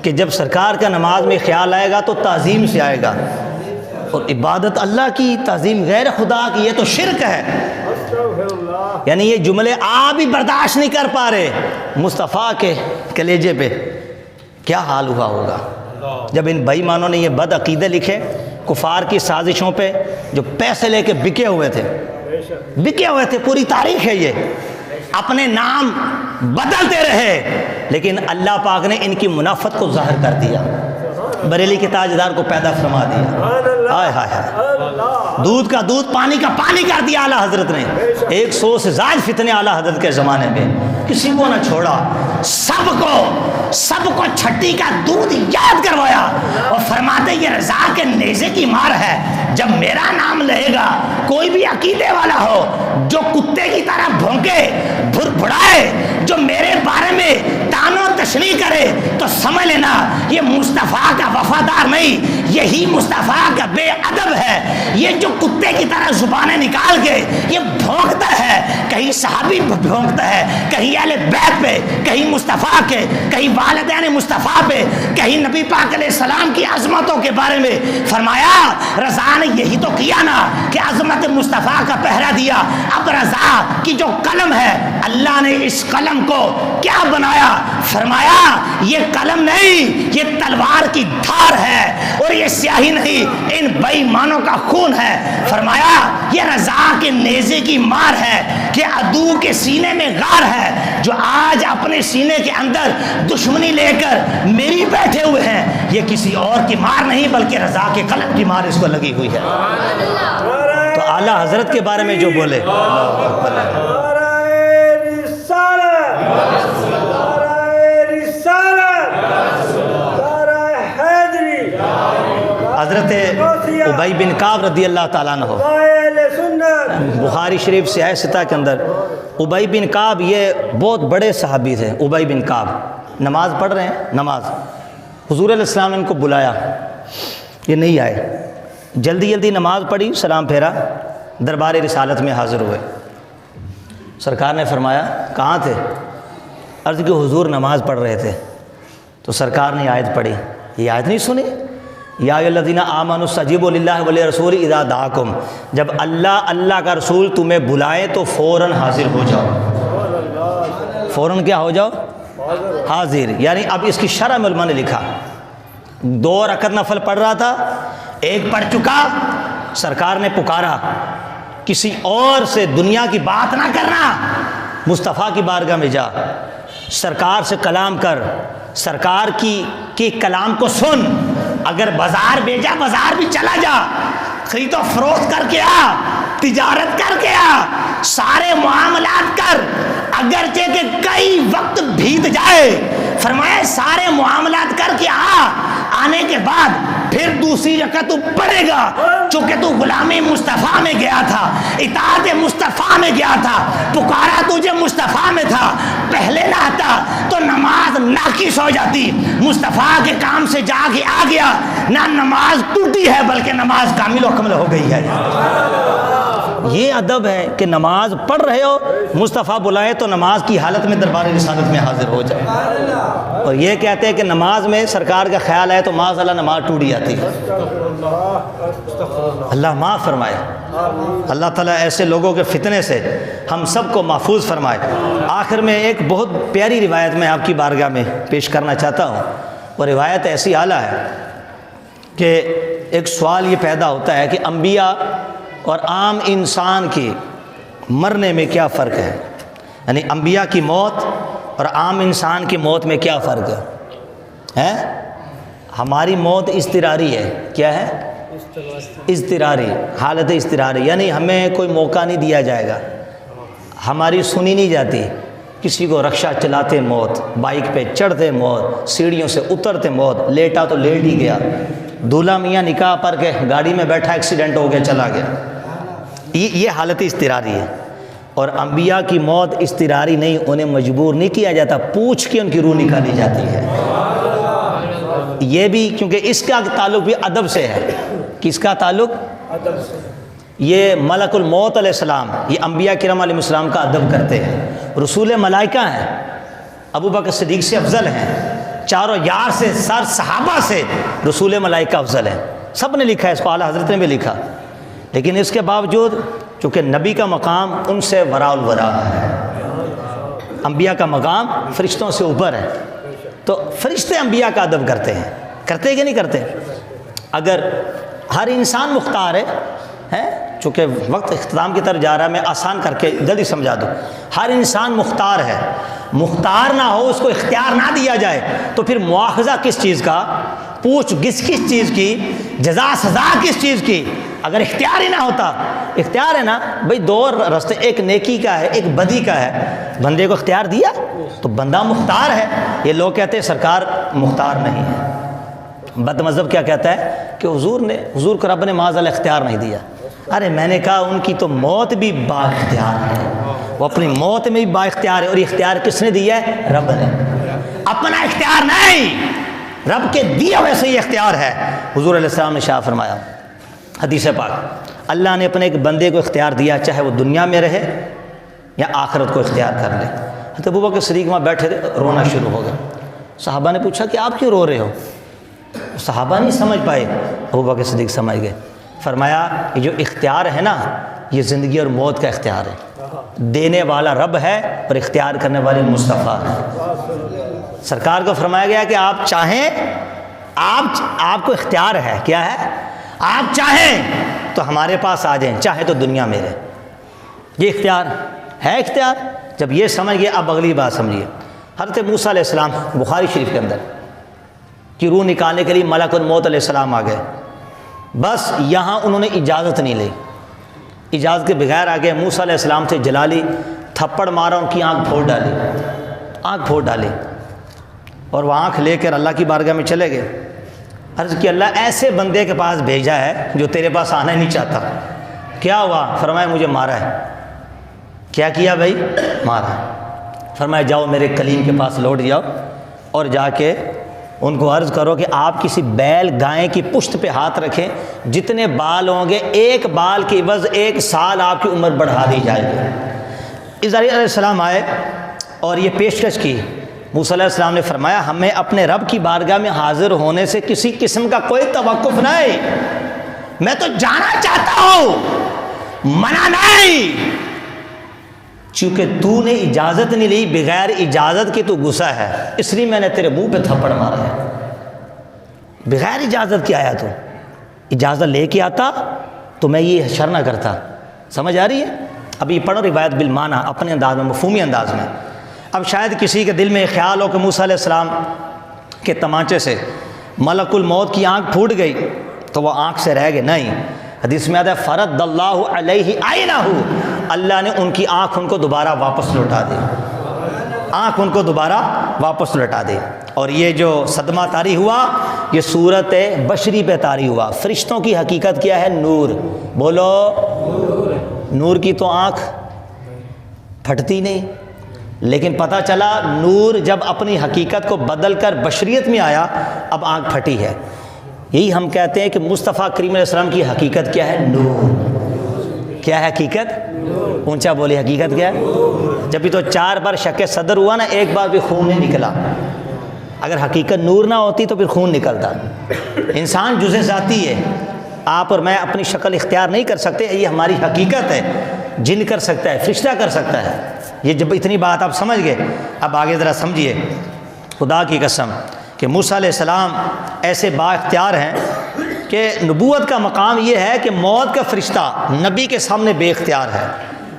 [SPEAKER 2] کہ جب سرکار کا نماز میں خیال آئے گا تو تعظیم سے آئے گا، اور عبادت اللہ کی، تعظیم غیر خدا کی، یہ تو شرک ہے۔ یعنی یہ جملے آپ بھی برداشت نہیں کر پا رہے، مصطفیٰ کے کلیجے پہ کیا حال ہوا ہوگا جب ان بے ایمانوں نے یہ بد عقیدے لکھے کفار کی سازشوں پہ، جو پیسے لے کے بکے ہوئے تھے، پوری تاریخ ہے یہ، اپنے نام بدلتے رہے لیکن اللہ پاک نے ان کی منافقت کو ظاہر کر دیا، بریلی کے تاجدار کو پیدا فرما دیا۔ ہائے ہائے ہائے، دودھ کا دودھ پانی کا پانی کر دیا اعلیٰ حضرت نے۔ 100 سے زائد فتنے اعلیٰ حضرت کے زمانے میں، کسی کو نہ چھوڑا، سب کو چھٹی کا دودھ یاد کروایا، اور فرماتے یہ رضا کے نیزے کی مار ہے، جب میرا نام لے گا کوئی بھی عقیدے والا ہو جو کتے کی طرح بھونکے بھڑائے، جو میرے بارے میں تان و تشریح کرے تو سمجھ لینا یہ مصطفیٰ کا وفادار نہیں، یہی مصطفیٰ کا بے ادب ہے۔ یہ جو کتے کی طرح زبانیں نکال کے یہ بھونکتا ہے، کہیں صحابی بھونکتا ہے، کہیں اہل بیت پہ، کہیں مصطفیٰ کے، کہیں والدین مصطفیٰ پہ، کہیں نبی پاک علیہ السلام کی عظمتوں کے بارے میں۔ فرمایا رضا نے یہی تو کیا نا کہ عظمت مصطفیٰ کا پہرا دیا۔ اب رضا کی جو قلم ہے اللہ نے اس قلم کو کیا بنایا؟ فرمایا یہ قلم نہیں، یہ تلوار کی دھار ہے، اور یہ سیاہی نہیں، ان بے ایمانوں کا خون ہے۔ فرمایا یہ رضا کے نیزے کی مار ہے کہ عدو کے سینے میں غار ہے، جو آج اپنے سینے کے اندر دشمنی لے کر میری بیٹھے ہوئے ہیں، یہ کسی اور کی مار نہیں بلکہ رضا کے قلم کی مار اس کو لگی ہوئی ہے۔ تو اعلیٰ حضرت کے بارے میں جو بولے، حضرت ابی بن کعب رضی اللہ تعالیٰ عنہ، بخاری شریف سے ہے ستہ کے اندر، ابی بن کعب یہ بہت بڑے صحابی تھے۔ ابی بن کعب نماز پڑھ رہے ہیں، نماز، حضور علیہ السلام نے ان کو بلایا، یہ نہیں آئے، جلدی نماز پڑھی، سلام پھیرا، دربار رسالت میں حاضر ہوئے۔ سرکار نے فرمایا کہاں تھے؟ عرض کہ حضور نماز پڑھ رہے تھے۔ تو سرکار نے آیت پڑھی، یہ آیت نہیں سنی؟ یا ایھا الذین آمنوا استجیبوا للہ وللرسول اذا دعاکم، جب اللہ کا رسول تمہیں بلائے تو فوراً حاضر ہو جاؤ۔ فوراً کیا ہو جاؤ؟ حاضر۔ یعنی اب اس کی شرح میں علماء نے لکھا، 2 رکعت نفل پڑھ رہا تھا، 1 پڑھ چکا، سرکار نے پکارا، کسی اور سے دنیا کی بات نہ کرنا، مصطفیٰ کی بارگاہ میں جا، سرکار سے کلام کر، سرکار کی کلام کو سن، اگر بازار بھیجا بازار بھی چلا جا، خرید و فروخت کر کے آ، تجارت کر کے آ، سارے معاملات کر، اگرچہ کہ کئی وقت بیت جائے، فرمایا سارے معاملات کر کے آنے کے بعد پھر دوسری جگہ تو پڑے گا، چونکہ تو غلامی مصطفیٰ میں گیا تھا، اطاعت مصطفیٰ میں گیا تھا، پکارا تجھے مصطفیٰ میں تھا، پہلے نہ آتا تو نماز ناقص ہو جاتی، مصطفیٰ کے کام سے جا کے آ گیا، نہ نماز ٹوٹی ہے بلکہ نماز کامل و کمل ہو گئی ہے۔ یہ ادب ہے کہ نماز پڑھ رہے ہو، مصطفیٰ بلائے تو نماز کی حالت میں دربار رسالت میں حاضر ہو جائے، اور یہ کہتے ہیں کہ نماز میں سرکار کا خیال ہے تو معاذ اللہ نماز ٹوٹ جاتی ہے۔ اللہ معاف فرمائے، اللہ تعالیٰ ایسے لوگوں کے فتنے سے ہم سب کو محفوظ فرمائے۔ آخر میں ایک بہت پیاری روایت میں آپ کی بارگاہ میں پیش کرنا چاہتا ہوں، وہ روایت ایسی اعلیٰ ہے کہ ایک سوال یہ پیدا ہوتا ہے کہ انبیاء اور عام انسان کی مرنے میں کیا فرق ہے، یعنی انبیاء کی موت اور عام انسان کی موت میں کیا فرق ہے؟ ہماری موت اضطراری ہے، کیا ہے؟ اضطراری، حالت اضطراری، یعنی ہمیں کوئی موقع نہیں دیا جائے گا، ہماری سنی نہیں جاتی، کسی کو رکشہ چلاتے موت، بائک پہ چڑھتے موت، سیڑھیوں سے اترتے موت، لیٹا تو لیٹ ہی گیا، دولہا میاں نکاح پر کے گاڑی میں بیٹھا ایکسیڈنٹ ہو گیا چلا گیا، یہ حالت اضطراری ہے۔ اور انبیاء کی موت اضطراری نہیں، انہیں مجبور نہیں کیا جاتا، پوچھ کے ان کی روح نکالی جاتی ہے۔ یہ بھی کیونکہ اس کا تعلق بھی ادب سے ہے، کس کا تعلق؟ ادب سے۔ یہ ملک الموت علیہ السلام، یہ انبیاء کرام علیہ السلام کا ادب کرتے ہیں، رسول ملائکہ ہیں، ابو بکر صدیق سے افضل ہیں، چاروں یار سے، سر صحابہ سے رسول ملائکہ افضل ہیں، سب نے لکھا ہے اس کو، اعلیٰ حضرت نے بھی لکھا، لیکن اس کے باوجود چونکہ نبی کا مقام ان سے وراء الورا ہے، انبیاء کا مقام فرشتوں سے اوپر ہے، تو فرشتے انبیاء کا ادب کرتے ہیں، کرتے کہ نہیں کرتے؟ اگر ہر انسان مختار ہے، چونکہ وقت اختتام کی طرف جا رہا ہے، میں آسان کر کے جلدی سمجھا دوں، ہر انسان مختار ہے، مختار نہ ہو، اس کو اختیار نہ دیا جائے تو پھر مواخذہ کس چیز کا، پوچھ گچھ کس چیز کی، جزا سزا کس چیز کی؟ اگر اختیار ہی نہ ہوتا، اختیار ہے نا بھئی، دو راستے، ایک نیکی کا ہے ایک بدی کا ہے، بندے کو اختیار دیا تو بندہ مختار ہے۔ یہ لوگ کہتے ہیں سرکار مختار نہیں ہے، بد مذہب کیا کہتا ہے کہ حضور کو رب نے معاذ اللہ اختیار نہیں دیا۔ ارے میں نے کہا ان کی تو موت بھی با اختیار ہے، وہ اپنی موت میں بھی با اختیار ہے، اور اختیار کس نے دیا ہے؟ رب نے، اپنا اختیار نہیں، رب کے دیے ہوئے سے یہ اختیار ہے۔ حضور علیہ السلام نے شاہ فرمایا حدیث پاک، اللہ نے اپنے ایک بندے کو اختیار دیا، چاہے وہ دنیا میں رہے یا آخرت کو اختیار کر لے۔ حضرت ابو بکر صدیق وہاں بیٹھے تھے، رونا شروع ہو گیا، صحابہ نے پوچھا کہ آپ کیوں رو رہے ہو؟ صحابہ نہیں سمجھ پائے، ابو بکر صدیق سمجھ گئے، فرمایا یہ جو اختیار ہے نا، یہ زندگی اور موت کا اختیار ہے، دینے والا رب ہے اور اختیار کرنے والے مصطفیٰ ہے۔ سرکار کو فرمایا گیا کہ آپ چاہیں، آپ کو اختیار ہے، کیا ہے؟ آپ چاہیں تو ہمارے پاس آ جائیں، چاہے تو دنیا میں رہیں، یہ اختیار ہے۔ اختیار جب یہ سمجھ گئے، اب اگلی بات سمجھیے، حضرت موسیٰ علیہ السلام بخاری شریف کے اندر کی روح نکالنے کے لیے ملک الموت علیہ السلام آ گئے، بس یہاں انہوں نے اجازت نہیں لی، اجازت کے بغیر آ گئے، موسیٰ علیہ السلام سے جلالی تھپڑ مارا، ان کی آنکھ پھوڑ ڈالی، اور وہ آنکھ لے کر اللہ کی بارگاہ میں چلے گئے۔ عرض کی اللہ ایسے بندے کے پاس بھیجا ہے جو تیرے پاس آنا ہی نہیں چاہتا، کیا ہوا؟ فرمایا مجھے مارا ہے۔ کیا کیا بھائی؟ مارا۔ فرمایا جاؤ میرے کلیم کے پاس لوٹ جاؤ، اور جا کے ان کو عرض کرو کہ آپ کسی بیل گائے کی پشت پہ ہاتھ رکھیں، جتنے بال ہوں گے ایک بال کی عوض 1 سال آپ کی عمر بڑھا دی جائے گی۔ اسرائیل علیہ السلام آئے اور یہ پیشکش کی، موسیٰ علیہ السلام نے فرمایا ہمیں اپنے رب کی بارگاہ میں حاضر ہونے سے کسی قسم کا کوئی توقف نہیں، میں تو جانا چاہتا ہوں، منع نہیں، چونکہ تو نے اجازت نہیں لی، بغیر اجازت کی تو غصہ ہے، اس لیے میں نے تیرے منہ پہ تھپڑ مارا ہے۔ بغیر اجازت کی آیا، تو اجازت لے کے آتا تو میں یہ شر نہ کرتا۔ سمجھ آ رہی ہے؟ اب یہ پڑھو روایت بالمعنی، اپنے انداز میں، مفہومی انداز میں۔ اب شاید کسی کے دل میں خیال ہو کہ موسیٰ علیہ السلام
[SPEAKER 1] کہ تمانچے سے ملک الموت کی آنکھ پھوٹ گئی تو وہ آنکھ سے رہ گئے، نہیں، حدیث میں آتا ہے فرد اللہ علیہ عینہ، اللہ نے ان کی آنکھ ان کو دوبارہ واپس لوٹا دی، آنکھ ان کو دوبارہ واپس لوٹا دی۔ اور یہ جو صدمہ طاری ہوا یہ صورت بشری پہ طاری ہوا۔ فرشتوں کی حقیقت کیا ہے؟ نور، بولو نور کی تو آنکھ پھٹتی نہیں، لیکن پتہ چلا نور جب اپنی حقیقت کو بدل کر بشریت میں آیا اب آنکھ پھٹی ہے۔ یہی ہم کہتے ہیں کہ مصطفیٰ کریم علیہ السلام کی حقیقت کیا ہے؟ نور۔ کیا ہے حقیقت؟ اونچا بولی، حقیقت کیا ہے؟ جب بھی تو 4 بار شک صدر ہوا نا، ایک بار بھی خون نہیں نکلا۔ اگر حقیقت نور نہ ہوتی تو پھر خون نکلتا۔ انسان جزء ذاتی ہے، آپ اور میں اپنی شکل اختیار نہیں کر سکتے، یہ ہماری حقیقت ہے۔ جن کر سکتا ہے، فرشتہ کر سکتا ہے۔ یہ جب اتنی بات آپ سمجھ گئے، اب آگے ذرا سمجھیے۔ خدا کی قسم کہ موسیٰ علیہ السلام ایسے با اختیار ہیں کہ نبوت کا مقام یہ ہے کہ موت کا فرشتہ نبی کے سامنے بے اختیار ہے،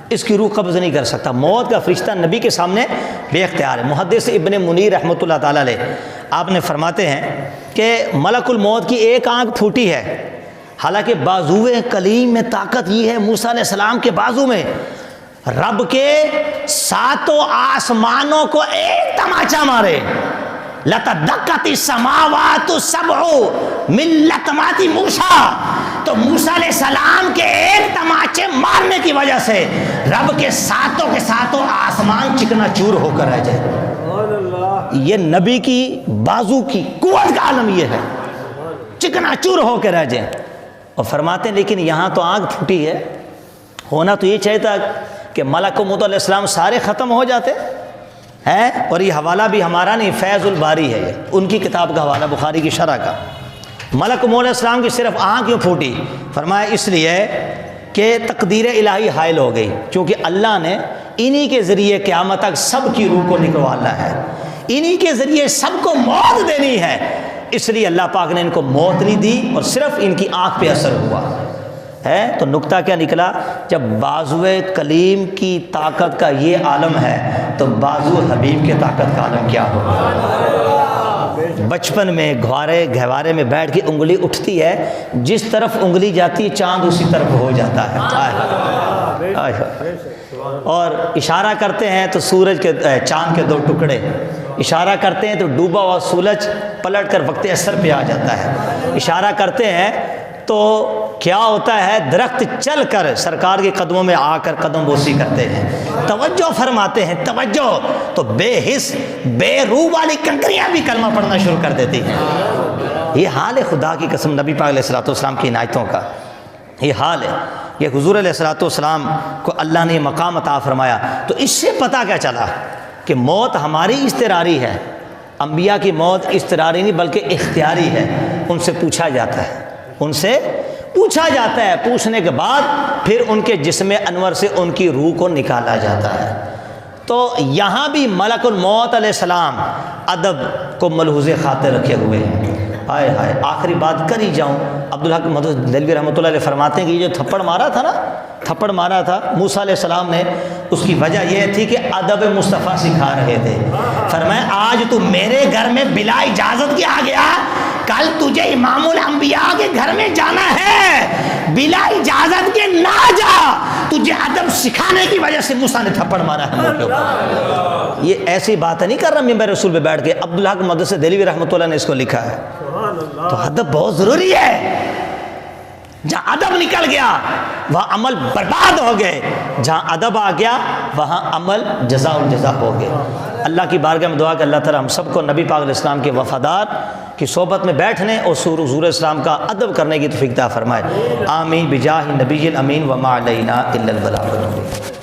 [SPEAKER 1] اس کی روح قبض نہیں کر سکتا۔ موت کا فرشتہ نبی کے سامنے بے اختیار ہے۔ محدث ابن منیر رحمۃ اللہ تعالیٰ علیہ آپ نے فرماتے ہیں کہ ملک الموت کی ایک آنکھ پھوٹی ہے، حالانکہ بازوئے کلیم میں طاقت یہ ہے موسیٰ علیہ السلام کے بازو میں، رب کے 7 آسمانوں کو ایک تماچا مارے، لَتَدَّقَّتِ السَّمَاوَاتُ السَّبْعُ مِن لَطْمَاتِ موسیٰ، تو موسیٰ علیہ السلام کے ایک تماچے مارنے کی وجہ سے رب کے 7 آسمان چکنا چور ہو کر رہ جائے۔ یہ نبی کی بازو کی قوت کا عالم یہ ہے، چکنا چور ہو کے رہ جائیں۔ اور فرماتے ہیں لیکن یہاں تو آنکھ پھوٹی ہے، ہونا تو یہ چاہیے تھا کہ ملک موت علیہ السلام سارے ختم ہو جاتے ہیں۔ اور یہ حوالہ بھی ہمارا نہیں، فیض الباری ہے، یہ ان کی کتاب کا حوالہ، بخاری کی شرح کا۔ ملک موت علیہ السلام کی صرف آنکھ کیوں پھوٹی؟ فرمایا اس لیے کہ تقدیر الہی حائل ہو گئی، چونکہ اللہ نے انہی کے ذریعے قیامت تک سب کی روح کو نکلوانا ہے، انہی کے ذریعے سب کو موت دینی ہے، اس لیے اللہ پاک نے ان کو موت نہیں دی اور صرف ان کی آنکھ پہ اثر ہوا ہے۔ تو نکتہ کیا نکلا؟ جب بازوئے کلیم کی طاقت کا یہ عالم ہے تو بازو حبیب کے طاقت کا عالم کیا ہوگا؟ بچپن میں گہوارے میں بیٹھ کے انگلی اٹھتی ہے، جس طرف انگلی جاتی ہے چاند اسی طرف ہو جاتا ہے، اور اشارہ کرتے ہیں تو سورج کے چاند کے 2 ٹکڑے، اشارہ کرتے ہیں تو ڈوبا ہوا سورج پلٹ کر وقت اثر پہ آ جاتا ہے، اشارہ کرتے ہیں تو کیا ہوتا ہے، درخت چل کر سرکار کے قدموں میں آ کر قدم بوسی کرتے ہیں، توجہ فرماتے ہیں، توجہ، تو بے حس بے روح والی کنکریاں بھی کلمہ پڑھنا شروع کر دیتی ہیں۔ یہ حال ہے خدا کی قسم نبی پاک علیہ السلام کی عنایتوں کا، یہ حال ہے۔ یہ حضور علیہ السلام کو اللہ نے مقام عطا فرمایا، تو اس سے پتہ کیا چلا کہ موت ہماری اضطراری ہے، انبیاء کی موت اضطراری نہیں بلکہ اختیاری ہے۔ ان سے پوچھا جاتا ہے، ان سے پوچھا جاتا ہے، پوچھنے کے بعد پھر ان کے جسم انور سے ان کی روح کو نکالا جاتا ہے۔ تو یہاں بھی ملک الموت علیہ السلام ادب کو ملحوظ خاطر رکھے ہوئے ہیں۔ ہائے ہائے، آخری بات کر ہی جاؤں، عبدالحق محمد دہلوی رحمۃ اللہ علیہ فرماتے ہیں کہ یہ جو تھپڑ مارا تھا موسیٰ علیہ السلام نے، اس کی وجہ یہ تھی کہ ادب مصطفیٰ سکھا رہے تھے۔ فرمایا آج تو میرے گھر میں بلا اجازت کے آ گیا، کل تجھے امام الانبیاء کے گھر میں جانا ہے، بلا اجازت کے نہ جا، تجھے ادب سکھانے کی وجہ سے موسیٰ نے تھپڑ مارا ہے موقع پر۔ یہ ایسی بات نہیں کر رہا ممبر رسول پہ بیٹھ کے، عبدالحق محمد دہلوی رحمۃ اللہ نے اس کو لکھا ہے۔ تو ادب بہت ضروری ہے، جہاں ادب نکل گیا وہاں عمل برباد ہو گئے، جہاں ادب آ گیا وہاں عمل جزا الجزا ہو گئے۔ اللہ کی بارگاہ میں دعا کہ اللہ تعالی ہم سب کو نبی پاک علیہ السلام کے وفادار کی صحبت میں بیٹھنے اور حضور اسلام کا ادب کرنے کی توفیق عطا فرمائے۔ آمین بجاہ نبی الامین وما علینا الا البلاغ المبین۔